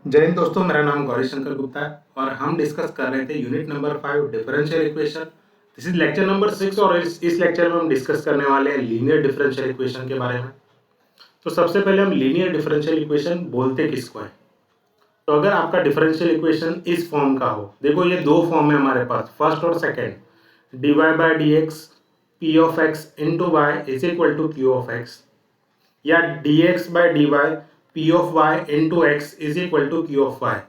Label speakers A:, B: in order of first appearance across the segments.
A: जय हिंद दोस्तों, मेरा नाम गौरी शंकर गुप्ता है और हम डिस्कस कर रहे थे unit number 5 differential equation. This is lecture number 6 और इस लेक्चर में हम डिस्कस करने वाले हैं लीनियर डिफरेंशियल इक्वेशन के बारे में। तो सबसे पहले हम लीनियर डिफरेंशियल इक्वेशन बोलते किसको है। तो अगर आपका डिफरेंशियल इक्वेशन इस फॉर्म का हो, देखो ये दो फॉर्म है हमारे पास, फर्स्ट और second, dy by d x p of x into y is equal to q of x, या dx by d y p of y into x is equal to q of y,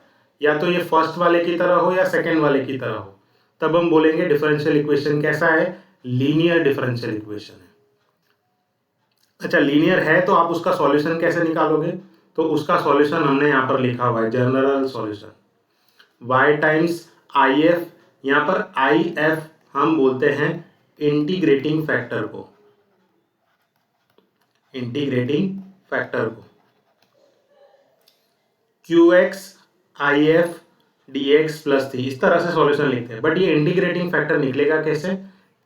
A: या तो ये first वाले की तरह हो या second वाले की तरह हो, तब हम बोलेंगे डिफरेंशियल इक्वेशन कैसा है, लीनियर डिफरेंशियल इक्वेशन है। अच्छा, लीनियर है तो आप उसका सॉल्यूशन कैसे निकालोगे, तो उसका सॉल्यूशन हमने यहाँ पर लिखा हुआ है, general solution y times I F. यहाँ पर आई एफ हम बोलते हैं इंटीग्रेटिंग फैक्टर को, इंटीग्रेटिंग फैक्टर को Q x I F D x plus थी, इस तरह से सॉल्यूशन लिखते हैं। बट ये इंटीग्रेटिंग फैक्टर निकलेगा कैसे,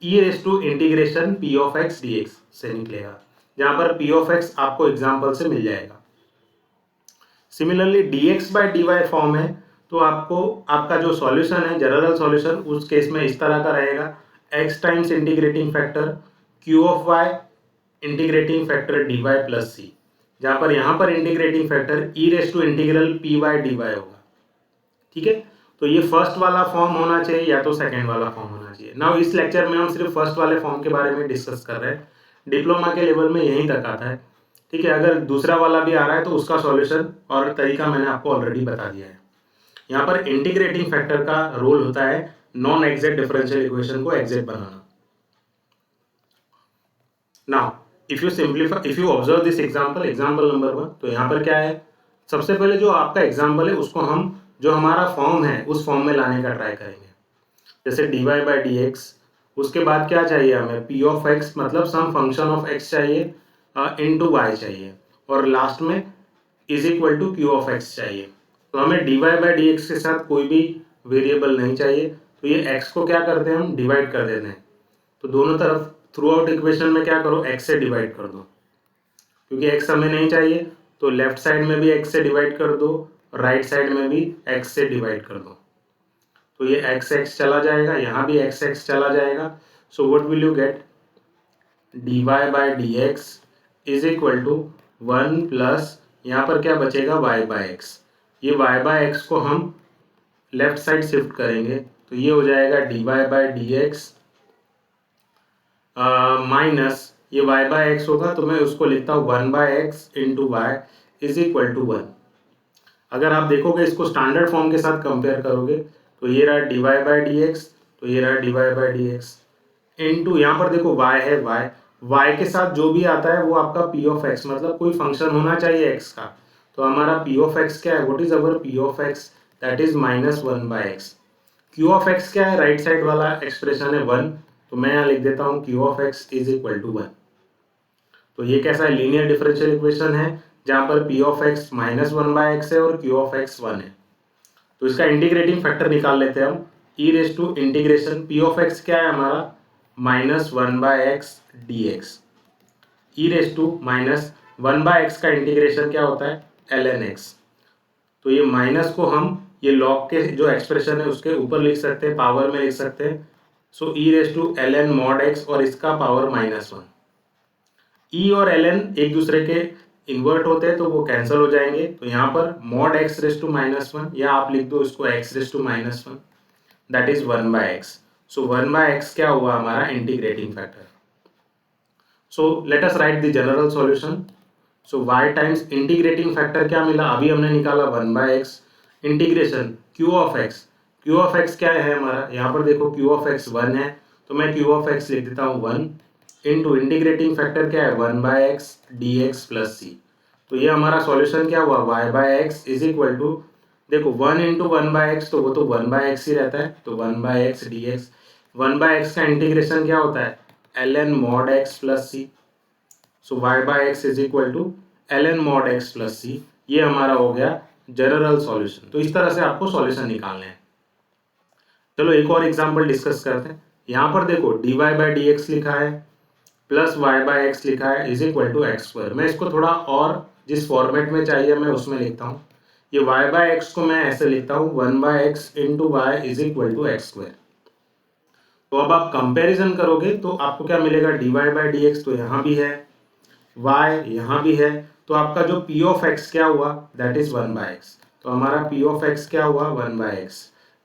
A: e raise to integration p of x d x से निकलेगा, जहां पर पी ऑफ एक्स आपको एग्जाम्पल से मिल जाएगा। Similarly d x by d y form है तो आपको आपका जो सॉल्यूशन है जनरल सॉल्यूशन उस केस में इस तरह का रहेगा, x times integrating factor q of y integrating factor d y plus c, जहां पर यहां पर integrating factor e raise to integral p y d y होगा। ठीक है, तो ये फर्स्ट वाला फॉर्म होना चाहिए या तो सेकंड वाला फॉर्म होना चाहिए। नाउ इस लेक्चर में हम सिर्फ फर्स्ट वाले फॉर्म के बारे में डिस्कस कर रहे हैं, डिप्लोमा के लेवल में यहीं तक आता है। ठीक है, अगर दूसरा वाला भी आ रहा है तो उसका सॉल्यूशन और तरीका मैंने आपको ऑलरेडी बता दिया है। यहाँ पर इंटीग्रेटिंग फैक्टर का रोल होता है नॉन एग्जैक्ट डिफरेंशियल इक्वेशन को exact banana. Now if you observe this example number 1, तो यहाँ पर क्या है, सबसे पहले जो आपका एग्जाम्पल है उसको हम जो हमारा फॉर्म है उस फॉर्म में लाने का ट्राई करेंगे। जैसे d y by d x, उसके बाद क्या चाहिए हमें, पी ऑफ एक्स मतलब सम फंक्शन ऑफ एक्स चाहिए इनटू वाई चाहिए, और लास्ट में is equal to q of x चाहिए। तो हमें d y by d x के साथ कोई भी वेरिएबल नहीं चाहिए, तो ये एक्स को क्या करते हैं हम डिवाइड कर देते हैं। तो दोनों तरफ थ्रू आउट इक्वेशन में क्या करो, एक्स से डिवाइड कर दो, क्योंकि एक्स हमें नहीं चाहिए तो लेफ्ट साइड में भी एक्स से डिवाइड कर दो, राइट साइड में भी एक्स से डिवाइड कर दो। तो ये एक्स एक्स चला जाएगा, यहाँ भी एक्स एक्स चला जाएगा। So what will you get, d y by d x is equal to 1 plus यहाँ पर क्या बचेगा, वाई बाई एक्स। ये वाई बाई एक्स को हम लेफ्ट साइड शिफ्ट करेंगे तो ये हो जाएगा d y by d x minus ये y बाय एक्स होगा, तो मैं उसको लिखता हूँ 1 by x into y is equal to 1। अगर आप देखोगे इसको स्टैंडर्ड फॉर्म के साथ कंपेयर करोगे तो ये रहा d y by d x, तो ये रहा d y by d x into यहाँ पर देखो y है, y के साथ जो भी आता है वो आपका p ऑफ x, मतलब कोई फंक्शन होना चाहिए x का। तो हमारा p ऑफ x क्या है, what is our p of x, that is minus 1 by x. q of x क्या है, राइट साइड वाला एक्सप्रेशन है 1, तो मैं यहाँ लिख देता हूँ q of x is equal to 1। तो ये कैसा है, लीनियर डिफरेंशियल इक्वेशन है जहां पर p of x minus 1 by x है और q ऑफ x 1 है। तो इसका इंटीग्रेटिंग फैक्टर निकाल लेते हैं हम, e raise to integration p of x क्या है हमारा, minus 1 by x d x, e raise to minus 1 by x का इंटीग्रेशन क्या होता है, ln x। तो ये माइनस को हम ये लॉग के जो एक्सप्रेशन है उसके ऊपर लिख सकते हैं, पावर में लिख सकते हैं। So e raise to ln mod x और इसका पावर माइनस 1। ई और ln एक दूसरे के इन्वर्ट होते हैं तो वो कैंसिल हो जाएंगे, तो यहाँ पर mod x raise to minus 1, या आप लिख दो इसको x raise to minus 1, that is 1 by x. So 1 by x क्या हुआ हमारा integrating factor. So let us write the general solution. So y times integrating factor क्या मिला, अभी हमने निकाला 1 by x integration q of x। q of x क्या है हमारा, यहाँ पर देखो q ऑफ x 1 है, तो मैं q ऑफ x लिख देता हूँ 1 इंटू इंटीग्रेटिंग फैक्टर क्या है 1 by x d x plus c. तो ये हमारा सॉल्यूशन क्या हुआ, y by x is equal to, देखो 1 इंटू 1 बाय एक्स तो वो तो 1 बाय एक्स ही रहता है, तो 1 by x d x, 1 by x का इंटीग्रेशन क्या होता है ln mod x plus c. So y by x is equal to ln mod x plus c, ये हमारा हो गया जनरल सॉल्यूशन। तो इस तरह से आपको सॉल्यूशन निकालने हैं। चलो एक और एग्जांपल डिस्कस करते हैं। यहाँ पर देखो dy बाई डी एक्स लिखा है प्लस y बाई एक्स लिखा है is equal to x square. मैं इसको थोड़ा और जिस फॉर्मेट में चाहिए मैं उसमें लिखता हूँ। ये y बाय एक्स को मैं ऐसे लिखता हूँ 1 by x into y is equal to x square. तो अब आप कंपैरिजन करोगे तो आपको क्या मिलेगा, dy बाय डी एक्स तो यहाँ भी है, y यहाँ भी है, तो आपका जो p ऑफ x क्या हुआ, दैट इज 1 बाय एक्स। तो हमारा p ऑफ x क्या हुआ, 1 by x.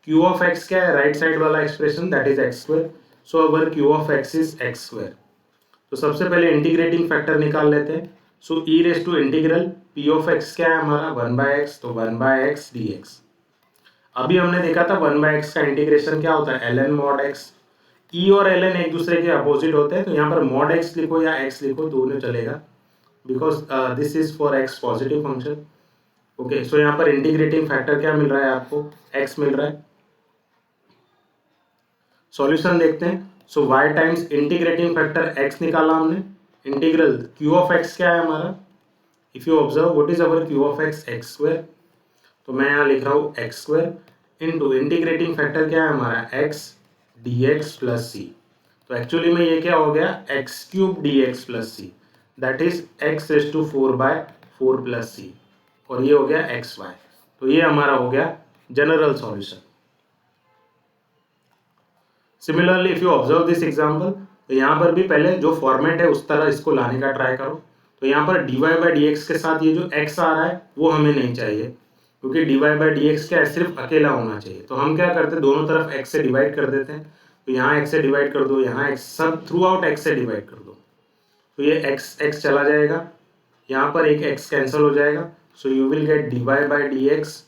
A: q of x क्या है, राइट साइड वाला expression, that is x square. So our q of x is x square. तो सबसे पहले इंटीग्रेटिंग फैक्टर निकाल लेते हैं। So e raise to integral p of x क्या है हमारा, 1 बाय एक्स, तो 1 बाय एक्स dx। अभी हमने देखा था 1 बाय एक्स का इंटीग्रेशन क्या होता है, ln mod x। e और ln एक दूसरे के अपोजिट होते हैं, तो यहाँ पर mod x लिखो या x लिखो दोनों चलेगा, because this is for x positive function. Okay, so यहाँ पर इंटीग्रेटिंग फैक्टर क्या मिल रहा है आपको, x मिल रहा है। सॉल्यूशन देखते हैं। सो y times integrating factor x निकाला हमने, इंटीग्रल q ऑफ x क्या है हमारा, if you observe what is our q of x, x square. तो मैं यहाँ लिख रहा हूँ x square into integrating factor क्या है हमारा, x dx प्लस सी। तो एक्चुअली में ये क्या हो गया, x cube dx plus c, that is x raise to 4 by 4 plus c, और ये हो गया एक्स वाई। तो ये हमारा हो गया general solution. Similarly if you observe this example, तो यहाँ पर भी पहले जो फॉर्मेट है उस तरह इसको लाने का ट्राई करो। तो यहाँ पर dy बाई डी एक्स के साथ ये जो x आ रहा है वो हमें नहीं चाहिए, क्योंकि dy बाई डी एक्स क्या है, सिर्फ अकेला होना चाहिए। तो हम क्या करते हैं, दोनों तरफ x से डिवाइड कर देते हैं। तो यहाँ x से डिवाइड कर दो, यहाँ x, सब थ्रू आउट x से डिवाइड कर दो। तो ये x चला जाएगा, यहाँ पर एक x कैंसिल हो जाएगा। So you will get dy by d x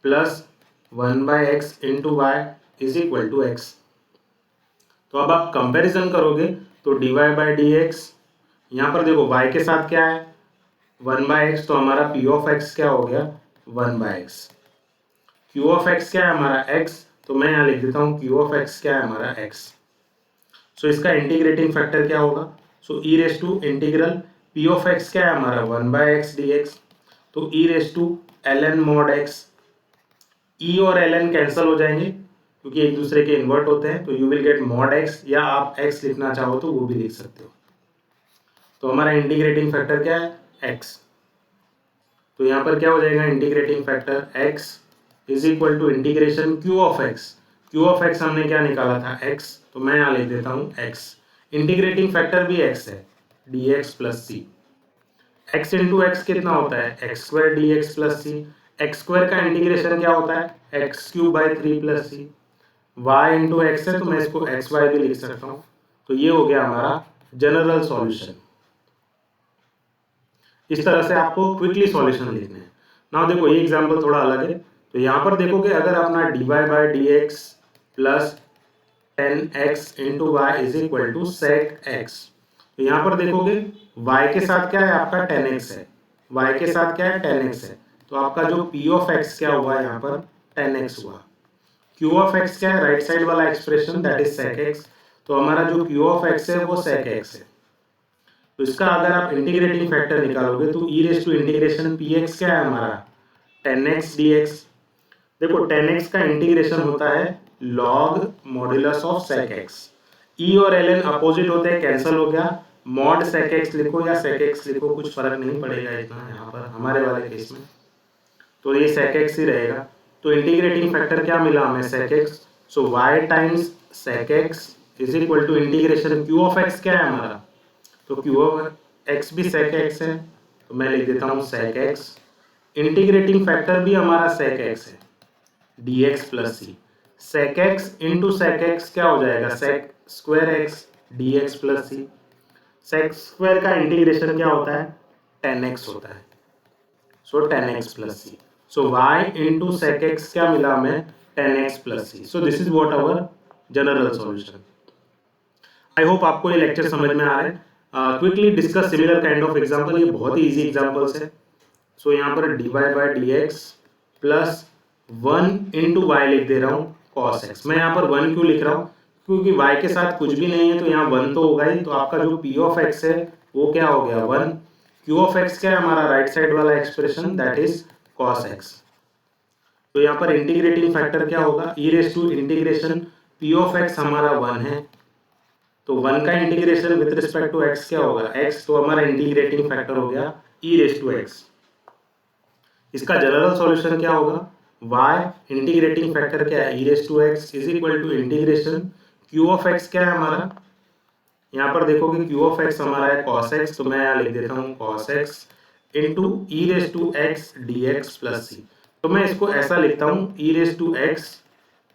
A: plus 1 by x into y is equal to x. तो अब आप कंपैरिजन करोगे तो dy बाई डी एक्स, यहाँ पर देखो y के साथ क्या है, 1 बाय एक्स, तो हमारा p ऑफ x क्या हो गया, 1 by x. q of x क्या है हमारा x, तो मैं यहाँ लिख देता हूँ q ऑफ x क्या है हमारा x। सो इसका इंटीग्रेटिंग फैक्टर क्या होगा, so e raise to integral p of x क्या है हमारा, 1 बाय एक्स dx। तो e raise to ln mod x, e और ln कैंसिल हो जाएंगे क्योंकि एक दूसरे के इन्वर्ट होते हैं। तो you will gate mod x, या आप x लिखना चाहो तो वो भी लिख सकते हो। तो हमारा इंटीग्रेटिंग फैक्टर क्या है, x। तो यहाँ पर क्या हो जाएगा, integrating factor x is equal to integration q of x। q of x हमने क्या निकाला था, x, तो मैं यहाँ लिख देता हूँ x। इंटीग्रेटिंग फैक्टर भी x है, dx plus c. x into x कितना होता है, x square d x plus c. X square का इंटीग्रेशन क्या होता है, x cube by 3 plus c. y into x है, तो मैं इसको एक्स वाई भी लिख सकता हूँ। तो ये हो गया हमारा जनरल सॉल्यूशन। इस तरह से आपको क्विकली सॉल्यूशन लिखना है। नाउ देखो ये एग्जांपल थोड़ा अलग है। तो यहाँ पर देखोगे अगर अपना dy by d x plus 10x into y is equal to sec x। तो यहाँ पर देखोगे y के साथ क्या है आपका 10x है, y के साथ क्या है 10x है। तो आपका जो p ऑफ x क्या हुआ यहाँ पर 10x हुआ। q ऑफ x क्या है, राइट साइड वाला expression, that is sec x। तो हमारा जो q ऑफ x है वो sec x है। तो इसका अगर आप इंटीग्रेटिंग फैक्टर निकालोगे तो e raise to integration px क्या है हमारा 10x dx। देखो 10x का इंटीग्रेशन होता है log modulus of sec x। e और ln अपोजिट होते हैं, कैंसिल हो गया। mod sec x लिखो या sec x लिखो, कुछ फर्क नहीं पड़ेगा इतना यहाँ पर हमारे वाले केस में, तो ये sec x ही रहेगा। तो इंटीग्रेटिंग फैक्टर क्या मिला हमें, sec x। So y times sec x is equal to integration q of x क्या है हमारा, तो q ऑफ x भी sec x है, तो मैं लिख देता हूँ sec x। इंटीग्रेटिंग फैक्टर भी हमारा sec x है, dx plus c. sec x into sec x क्या हो जाएगा, sec square x dx plus c. sec square का इंटीग्रेशन क्या होता है, 10x होता है, so 10x plus c. So y into sec x क्या मिला हमें, 10x plus c. So this is what our general solution. I hope आपको ये लेक्चर समझ में आ रहा है। Quickly discuss similar kind of example, ये बहुत ही इजी एग्जांपल्स है। सो यहाँ पर dy by d x plus 1 into y लिख दे रहा हूँ cos x। मैं यहाँ पर 1 क्यों लिख रहा हूँ, क्योंकि y के साथ कुछ भी नहीं है तो यहाँ 1 तो होगा ही। तो आपका जो p ऑफ x है वो क्या हो गया 1। q ऑफ x क्या है हमारा राइट साइड वाला expression, that is cos x। तो यहाँ पर इंटीग्रेटिंग फैक्टर क्या होगा, e raise to integration p of x हमारा 1 है, तो 1 का integration with respect to x क्या होगा x। तो हमारा इंटीग्रेटिंग फैक्टर हो गया e रेस टू x। इसका जनरल सॉल्यूशन क्या होगा, y इंटीग्रेटिंग फैक्टर क्या है, e raise to x is equal to integration q of x क्या है हमारा, यहाँ पर देखोगे q ऑफ x हमारा है cos x, तो मैं यहाँ लिख देता हूँ cos x into e raise to x d x plus c. तो मैं इसको ऐसा लिखता हूँ e raise to x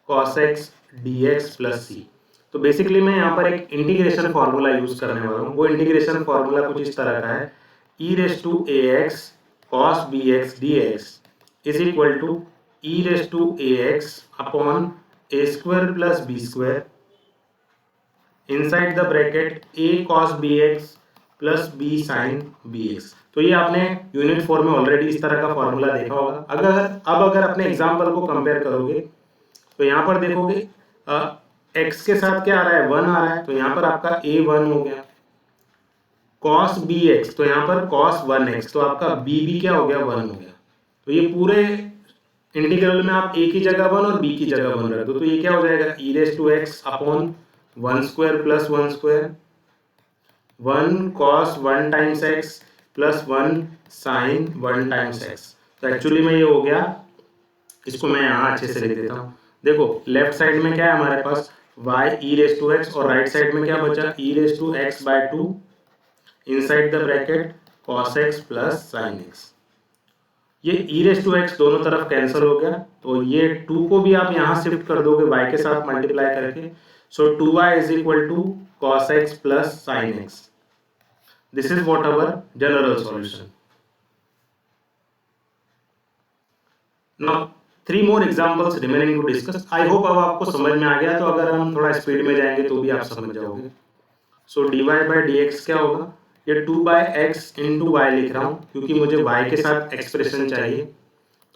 A: cos x dx plus c. तो बेसिकली मैं यहाँ पर एक इंटीग्रेशन फार्मूला यूज करने वाला हूँ। वो इंटीग्रेशन फार्मूला कुछ इस तरह का है, e raise to a x cos b x d x is equal to e raise to a x upon a square plus b square inside the bracket a cos b x plus b sine b x. तो ये आपने unit 4 में already इस तरह का formula देखा होगा। अगर अपने एग्जाम्पल को कंपेयर करोगे तो यहाँ पर देखोगे x के साथ क्या आ रहा है, 1 आ रहा है, तो यहाँ पर आपका a 1 हो गया, cos bx तो यहाँ पर cos 1x, तो आपका b भी क्या हो गया, 1 हो गया। तो ये पूरे इंटीग्रल में आप a की जगह 1 और b की जगह 1 रख दो, तो ये क्या हो जाएगा, e raise to x upon 1 square plus 1 square 1 cos 1 times x plus 1 sine 1 times x। तो एक्चुअली में ये हो गया, इसको मैं यहाँ अच्छे से लिख देता हूँ। देखो लेफ्ट साइड में क्या है हमारे पास y e raise to x और राइट साइड में क्या बचा e raise to x by 2 inside the bracket cos x plus sin x। ये e रेस टू x दोनों तरफ कैंसिल हो गया, तो ये 2 को भी आप यहाँ शिफ्ट कर दोगे y के साथ मल्टीप्लाई करके, so 2y is equal to cos x plus sin x। This is what our general solution. Now 3 more examples remaining to discuss. I hope अब आपको समझ में आ गया, तो अगर हम थोड़ा स्पीड में जाएंगे तो भी आप समझ जाओगे। सो dy बाई डी एक्स क्या होगा, ये 2 बाई एक्स इंटू वाई लिख रहा हूँ क्योंकि मुझे y के साथ एक्सप्रेशन चाहिए।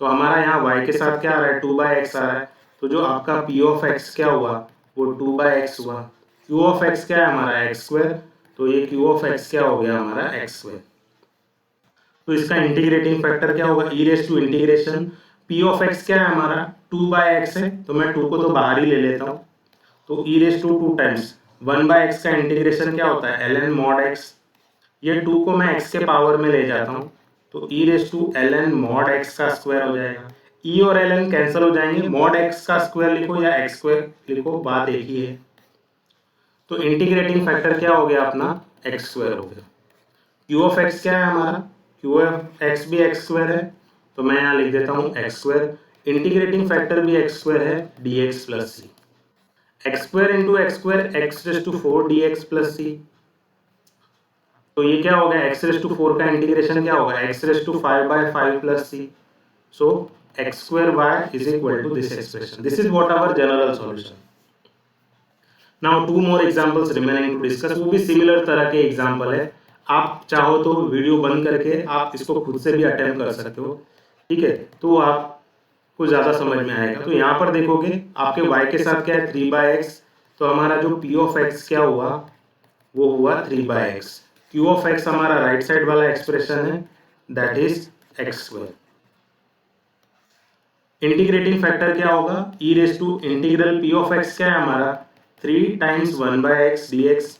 A: तो हमारा यहाँ y के साथ क्या आ रहा है, 2 बाई एक्स आ रहा है, तो जो आपका p ऑफ x क्या हुआ वो 2 बाई एक्स हुआ। q ऑफ x क्या है हमारा एक्स स्क्वायर, तो ये q ऑफ x क्या हो गया हमारा एक्स स्क्वायर। तो इसका इंटीग्रेटिंग फैक्टर क्या होगा, e raise to integration p of x क्या है हमारा 2 बाई एक्स है, तो मैं 2 को तो बाहर ही ले लेता हूँ, तो e raise to 2 times 1 by x का इंटीग्रेशन क्या होता है ln मॉड x, ये 2 को मैं x के पावर में ले जाता हूँ, तो e raise to ln mod x का स्क्वायर हो जाएगा। e और ln कैंसिल हो जाएंगे, मॉड x का स्क्वायर लिखो या x स्क्वायर लिखो, बात एक ही है। तो इंटीग्रेटिंग फैक्टर क्या हो गया अपना x स्क्वायर हो गया। q ऑफ x क्या है हमारा, q ऑफ x भी x स्क्वायर है, तो मैं यहाँ लिख देता हूँ एक्स स्क्वायर, इंटीग्रेटिंग फैक्टर भी एक्स स्क्वायर है dx plus c, x square into x square x raise to 4 dx plus c. तो ये क्या होगा, एक्स रेस टू 4 का इंटीग्रेशन क्या होगा, x raise to 5 by 5 plus c, so x square y is equal to this expression. This is what our general solution. Now 2 more examples remaining to discuss, वो भी similar तरह के example है। आप चाहो तो वीडियो बंद करके आप इसको खुद से भी अटेम्प्ट कर सकते हो, ठीक है, तो आपको ज़्यादा समझ में आएगा। तो यहाँ पर देखोगे आपके y के साथ क्या है 3 बाई एक्स, तो हमारा जो p ऑफ x क्या हुआ वो हुआ 3 by x. q of x हमारा राइट साइड वाला एक्सप्रेशन है, that is x square. Integrating factor क्या होगा, e raise to integral p of x क्या है हमारा 3 times 1 by x d x,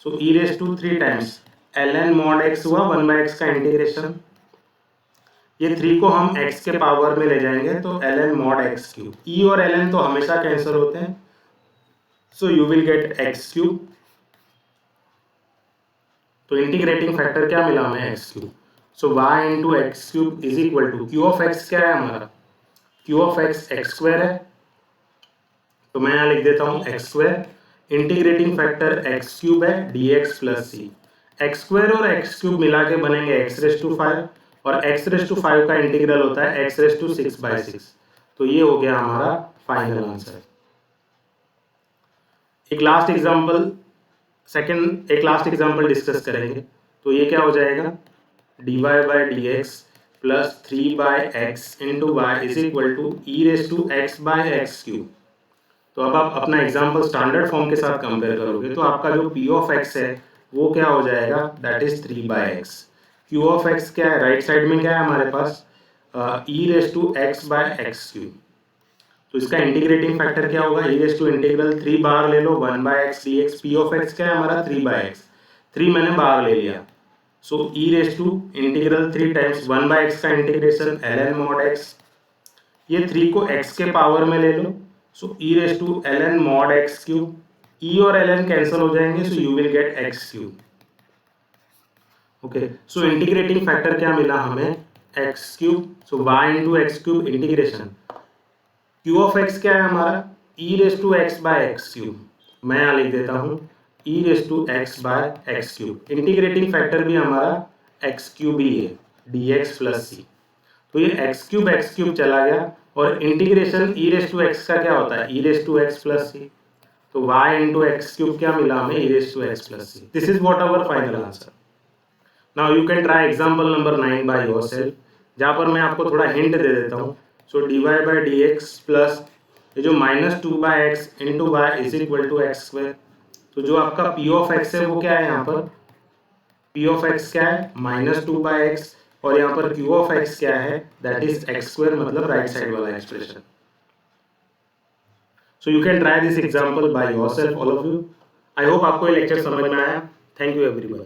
A: so e raise to 3 times ln mod x हुआ 1 by x का integration, ये 3 को हम x के पावर में ले जाएंगे तो ln mod x cube, e और ln तो हमेशा कैंसिल होते हैं, so you will get x cube. तो इंटीग्रेटिंग फैक्टर क्या मिला हमें x cube, so y into x cube is equal to q of x क्या है हमारा, q of x x square है, तो मैं यहाँ लिख देता हूँ x square, integrating factor x cube है dx plus c, x square और एक्स क्यूब मिला के बनेंगे एक्स रेस टू 5 और x रेस टू 5 का इंटीग्रल होता है x रेस टू 6 बाई 6। तो ये हो गया हमारा फाइनल आंसर। एक लास्ट एग्जांपल डिस्कस करेंगे, तो ये क्या हो जाएगा, dy by d x plus 3 by x into y is equal to e raise to x by x cube. तो अब आप अपना एग्जाम्पल स्टैंडर्ड फॉर्म के साथ कंपेयर करोगे तो आपका जो p ऑफ x है वो क्या हो जाएगा, that is 3 by x. q of x क्या है, राइट साइड में क्या है हमारे पास e raise to x by x cube, तो इसका इंटीग्रेटिंग फैक्टर क्या होगा, e रेस टू इंटीग्रल 3 बाहर ले लो 1 by x d x, p of x क्या है हमारा 3 बाय एक्स, 3 मैंने बाहर ले लिया, so e raise to integral 3 times 1/x का इंटीग्रेशन ln mod x, ये 3 को x के पावर में ले लो, so e raise to ln mod x cube, e और ln कैंसिल हो जाएंगे, so you will get x cube. Okay, so integrating factor क्या मिला हमें, x cube, so y into x cube integration q of x क्या है हमारा, e raise to x by x cube, मैं यहाँ लिख देता हूँ e raise to x by x cube, integrating factor भी हमारा x क्यूब ही है, dx प्लस c, तो ये x क्यूब चला गया, और integration e raise to x का क्या होता है, e raise to x plus c, तो y इंटू एक्स क्यूब क्या मिला हमें, e raise to x plus c। This is what our final answer. Now you can try example number 9 by yourself, जहाँ पर मैं आपको थोड़ा हिंट दे देता हूँ। सो dy by d x plus ये जो -2/x into y is equal to x square, तो जो आपका p ऑफ x है वो क्या है, यहाँ पर p ऑफ x क्या है, -2/x, और यहाँ पर q ऑफ x क्या है, दैट इज x स्क्वायर, मतलब राइट साइड वाला expression. So you can try this example by yourself all of you. I hope आपको ये लेक्चर समझ में आया। Thank you everyone.